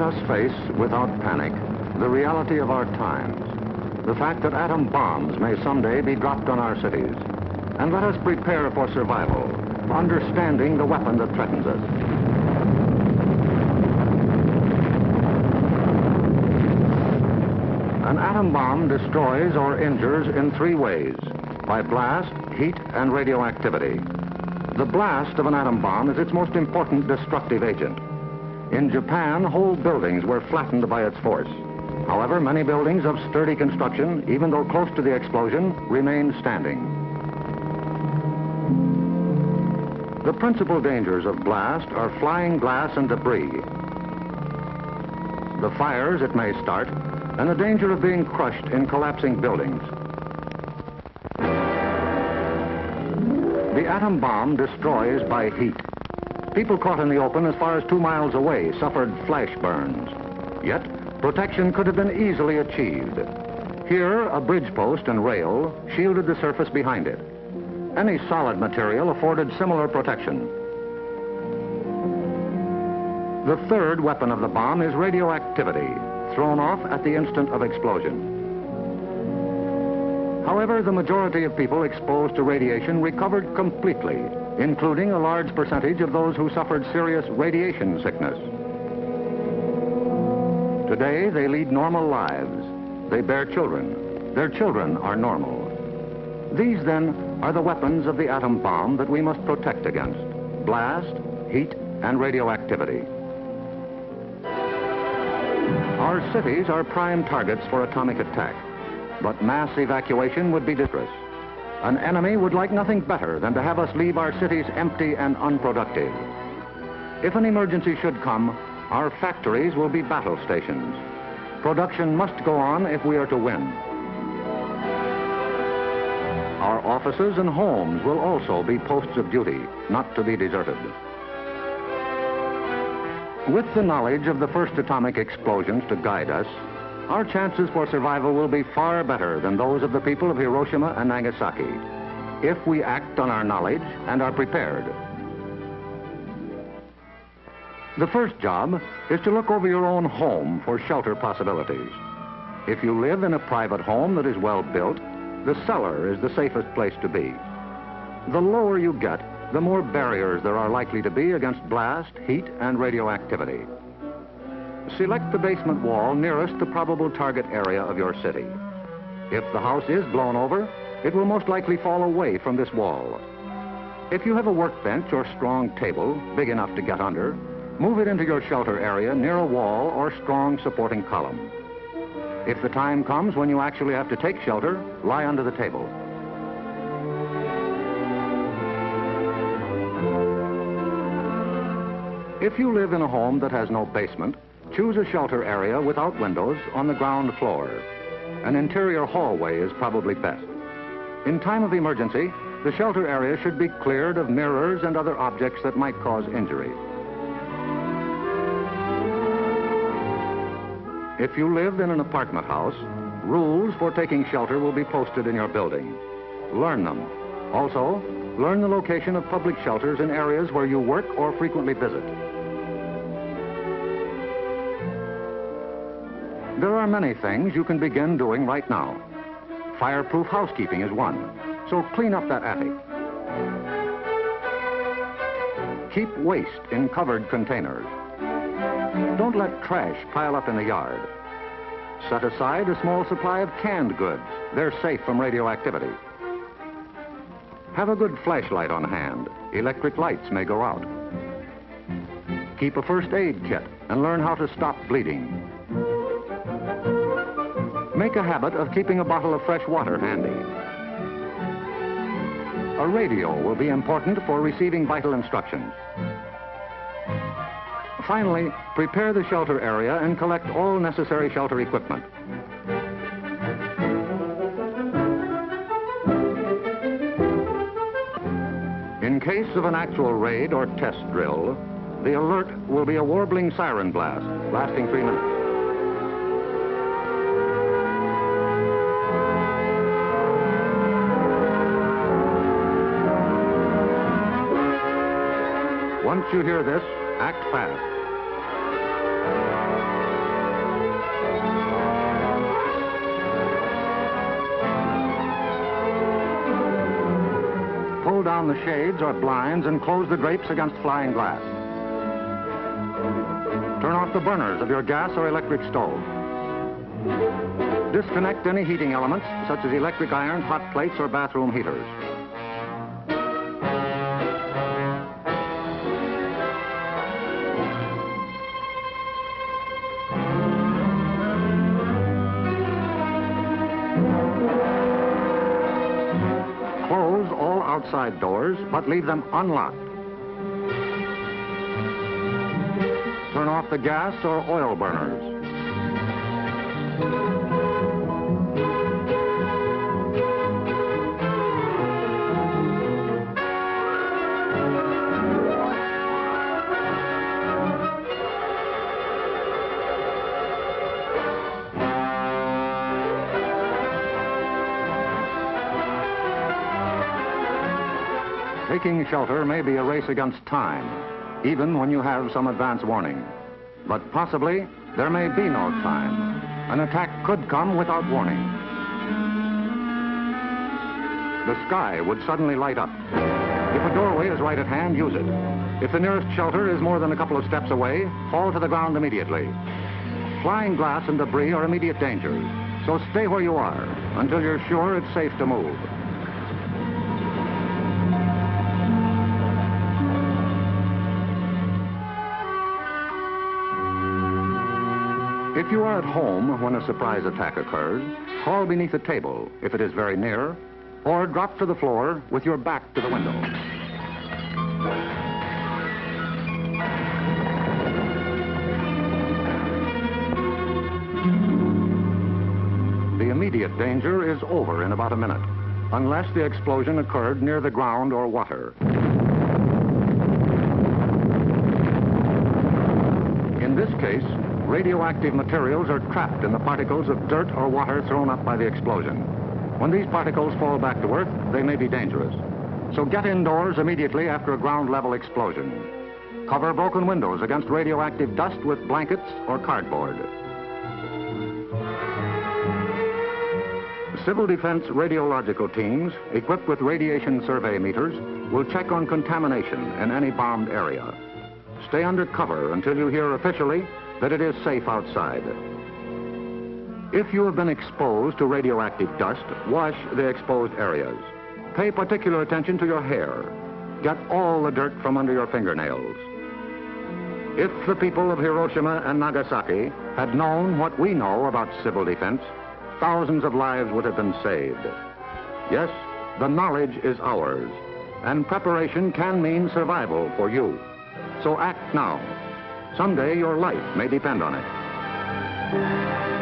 Let us face, without panic, the reality of our times. The fact that atom bombs may someday be dropped on our cities. And let us prepare for survival, understanding the weapon that threatens us. An atom bomb destroys or injures in three ways: by blast, heat, and radioactivity. The blast of an atom bomb is its most important destructive agent. In Japan, whole buildings were flattened by its force. However, many buildings of sturdy construction, even though close to the explosion, remained standing. The principal dangers of blast are flying glass and debris, the fires it may start, and the danger of being crushed in collapsing buildings. The atom bomb destroys by heat. People caught in the open as far as 2 miles away suffered flash burns. Yet, protection could have been easily achieved. Here, a bridge post and rail shielded the surface behind it. Any solid material afforded similar protection. The third weapon of the bomb is radioactivity, thrown off at the instant of explosion. However, the majority of people exposed to radiation recovered completely, including a large percentage of those who suffered serious radiation sickness. Today, they lead normal lives. They bear children. Their children are normal. These, then, are the weapons of the atom bomb that we must protect against: blast, heat, and radioactivity. Our cities are prime targets for atomic attack, but mass evacuation would be dangerous. An enemy would like nothing better than to have us leave our cities empty and unproductive. If an emergency should come, our factories will be battle stations. Production must go on if we are to win. Our offices and homes will also be posts of duty, not to be deserted. With the knowledge of the first atomic explosions to guide us, our chances for survival will be far better than those of the people of Hiroshima and Nagasaki, if we act on our knowledge and are prepared. The first job is to look over your own home for shelter possibilities. If you live in a private home that is well built, the cellar is the safest place to be. The lower you get, the more barriers there are likely to be against blast, heat, and radioactivity. Select the basement wall nearest the probable target area of your city. If the house is blown over, it will most likely fall away from this wall. If you have a workbench or strong table big enough to get under, move it into your shelter area near a wall or strong supporting column. If the time comes when you actually have to take shelter, lie under the table. If you live in a home that has no basement, choose a shelter area without windows on the ground floor. An interior hallway is probably best. In time of emergency, the shelter area should be cleared of mirrors and other objects that might cause injury. If you live in an apartment house, rules for taking shelter will be posted in your building. Learn them. Also, learn the location of public shelters in areas where you work or frequently visit. There are many things you can begin doing right now. Fireproof housekeeping is one, so clean up that attic. Keep waste in covered containers. Don't let trash pile up in the yard. Set aside a small supply of canned goods. They're safe from radioactivity. Have a good flashlight on hand. Electric lights may go out. Keep a first aid kit and learn how to stop bleeding. Make a habit of keeping a bottle of fresh water handy. A radio will be important for receiving vital instructions. Finally, prepare the shelter area and collect all necessary shelter equipment. In case of an actual raid or test drill, the alert will be a warbling siren blast lasting 3 minutes. Once you hear this, act fast. Pull down the shades or blinds and close the drapes against flying glass. Turn off the burners of your gas or electric stove. Disconnect any heating elements, such as electric irons, hot plates, or bathroom heaters. Close all outside doors, but leave them unlocked. Turn off the gas or oil burners. Taking shelter may be a race against time, even when you have some advance warning. But possibly, there may be no time. An attack could come without warning. The sky would suddenly light up. If a doorway is right at hand, use it. If the nearest shelter is more than a couple of steps away, fall to the ground immediately. Flying glass and debris are immediate dangers, so stay where you are until you're sure it's safe to move. If you are at home when a surprise attack occurs, crawl beneath a table if it is very near, or drop to the floor with your back to the window. The immediate danger is over in about a minute, unless the explosion occurred near the ground or water. In this case, radioactive materials are trapped in the particles of dirt or water thrown up by the explosion. When these particles fall back to Earth, they may be dangerous. So get indoors immediately after a ground-level explosion. Cover broken windows against radioactive dust with blankets or cardboard. Civil defense radiological teams, equipped with radiation survey meters, will check on contamination in any bombed area. Stay under cover until you hear officially that it is safe outside. If you have been exposed to radioactive dust, wash the exposed areas. Pay particular attention to your hair. Get all the dirt from under your fingernails. If the people of Hiroshima and Nagasaki had known what we know about civil defense, thousands of lives would have been saved. Yes, the knowledge is ours, and preparation can mean survival for you. So act now. Someday your life may depend on it.